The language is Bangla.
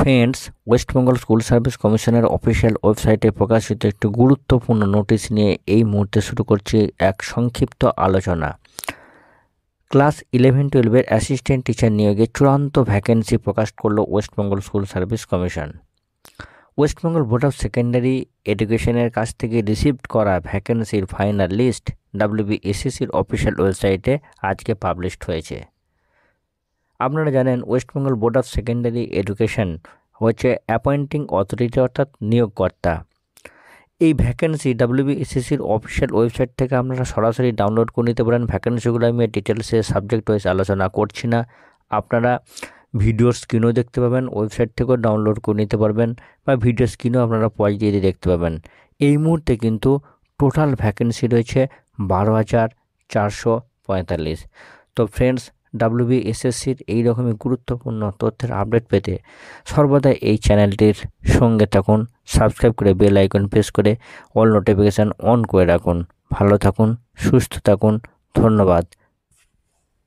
Friends, West Bengal school service কমিশনের অফিসিয়াল ওয়েবসাইটে প্রকাশিত একটি গুরুত্বপূর্ণ নোটিশ নিয়ে এই মুহূর্তে শুরু করছি এক সংক্ষিপ্ত আলোচনা। ক্লাস 11-12 অ্যাসিস্ট্যান্ট টিচার নিয়োগে চূড়ান্ত ভ্যাকেন্সি প্রকাশ করলো West Bengal school service commission. West Bengal board of secondary এডুকেশনের কাছ থেকে রিসিভড করা ভ্যাকেন্সির ফাইনাল লিস্ট WBSSCর অফিসিয়াল ওয়েবসাইটে আজকে পাবলিশড হয়েছে। আপনারা জানেন West Bengal board of secondary education হচ্ছে অ্যাপয়েন্টিং অথরিটি অর্থাৎ নিয়োগকর্তা। এই ভ্যাকেন্সি WBSSCর অফিসিয়াল ওয়েবসাইট থেকে আপনারা সরাসরি ডাউনলোড করে নিতে পারেন। ভ্যাকেন্সিগুলো আমি ডিটেলসে সাবজেক্ট ওয়াইজ আলোচনা করছি না, আপনারা ভিডিও স্ক্রিনও দেখতে পাবেন, ওয়েবসাইট থেকেও ডাউনলোড করে নিতে পারবেন বা ভিডিও স্ক্রিনও আপনারা পজ দিয়ে দেখতে পাবেন। এই মুহূর্তে কিন্তু টোটাল ভ্যাকেন্সি রয়েছে 12,445। তো ফ্রেন্ডস, WBSSCর এই রকমই গুরুত্বপূর্ণ তথ্যের আপডেট পেতে সর্বদা এই চ্যানেলটির সঙ্গে থাকুন, সাবস্ক্রাইব করে বেল আইকন প্রেস করে অল নোটিফিকেশান অন করে রাখুন। ভালো থাকুন, সুস্থ থাকুন, ধন্যবাদ।